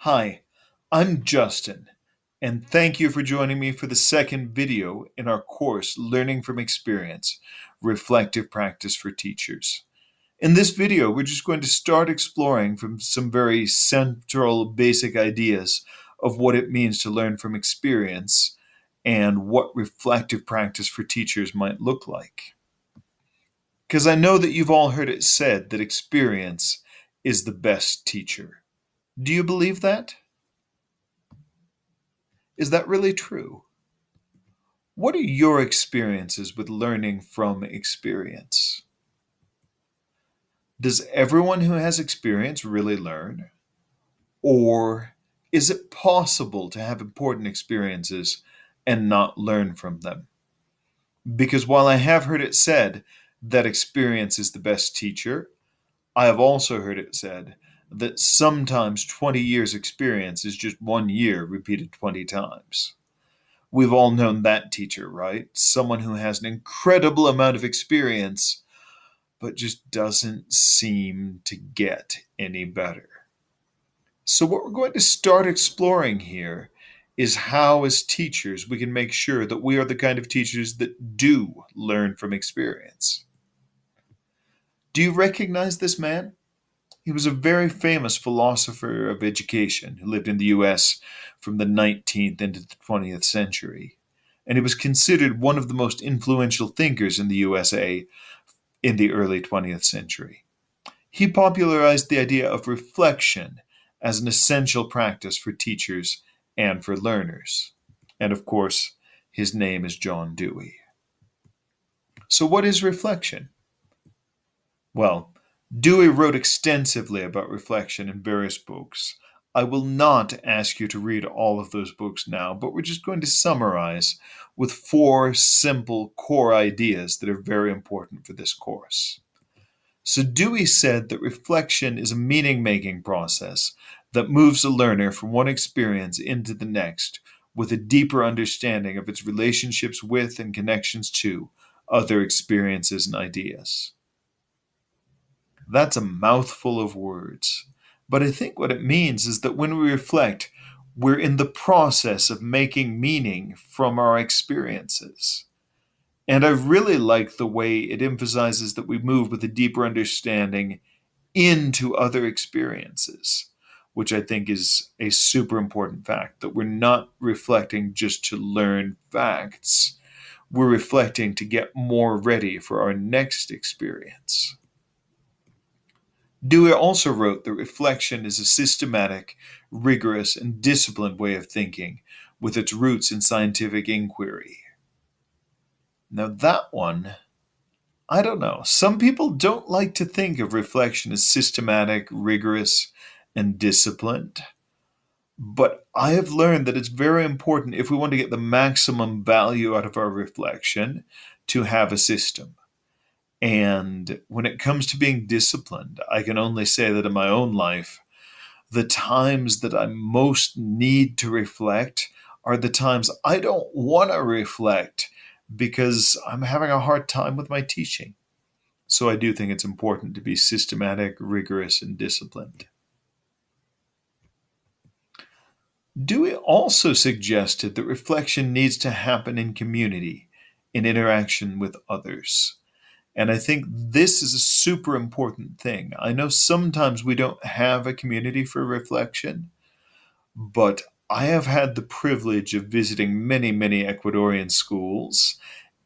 Hi, I'm Justin, and thank you for joining me for the second video in our course, Learning from Experience, Reflective Practice for Teachers. In this video, we're just going to start exploring from some very central basic ideas of what it means to learn from experience and what reflective practice for teachers might look like. Because I know that you've all heard it said that experience is the best teacher. Do you believe that? Is that really true? What are your experiences with learning from experience? Does everyone who has experience really learn? Or is it possible to have important experiences and not learn from them? Because while I have heard it said that experience is the best teacher, I have also heard it said that sometimes 20 years experience is just 1 year repeated 20 times. We've all known that teacher, right? Someone who has an incredible amount of experience, but just doesn't seem to get any better. So what we're going to start exploring here is how, as teachers, we can make sure that we are the kind of teachers that do learn from experience. Do you recognize this man? He was a very famous philosopher of education who lived in the US from the 19th into the 20th century. And he was considered one of the most influential thinkers in the USA in the early 20th century. He popularized the idea of reflection as an essential practice for teachers and for learners. And of course, his name is John Dewey. So what is reflection? Well, Dewey wrote extensively about reflection in various books. I will not ask you to read all of those books now, but we're just going to summarize with 4 simple core ideas that are very important for this course. So Dewey said that reflection is a meaning-making process that moves a learner from one experience into the next with a deeper understanding of its relationships with and connections to other experiences and ideas. That's a mouthful of words. But I think what it means is that when we reflect, we're in the process of making meaning from our experiences. And I really like the way it emphasizes that we move with a deeper understanding into other experiences, which I think is a super important fact, that we're not reflecting just to learn facts. We're reflecting to get more ready for our next experience. Dewey also wrote that reflection is a systematic, rigorous, and disciplined way of thinking with its roots in scientific inquiry. Now that one, I don't know. Some people don't like to think of reflection as systematic, rigorous, and disciplined. But I have learned that it's very important if we want to get the maximum value out of our reflection to have a system. And when it comes to being disciplined, I can only say that in my own life, the times that I most need to reflect are the times I don't want to reflect because I'm having a hard time with my teaching. So I do think it's important to be systematic, rigorous, and disciplined. Dewey also suggested that reflection needs to happen in community, in interaction with others. And I think this is a super important thing. I know sometimes we don't have a community for reflection, but I have had the privilege of visiting many, many Ecuadorian schools,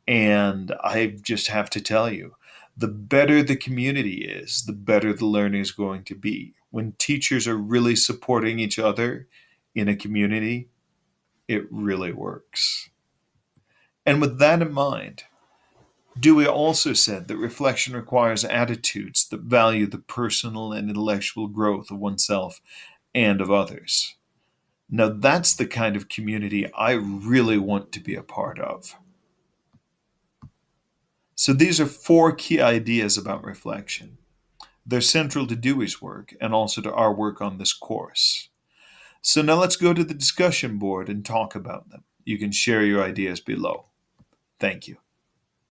and I just have to tell you, the better the community is, the better the learning is going to be. When teachers are really supporting each other in a community, it really works. And with that in mind, Dewey also said that reflection requires attitudes that value the personal and intellectual growth of oneself and of others. Now, that's the kind of community I really want to be a part of. So these are 4 key ideas about reflection. They're central to Dewey's work and also to our work on this course. So now let's go to the discussion board and talk about them. You can share your ideas below. Thank you.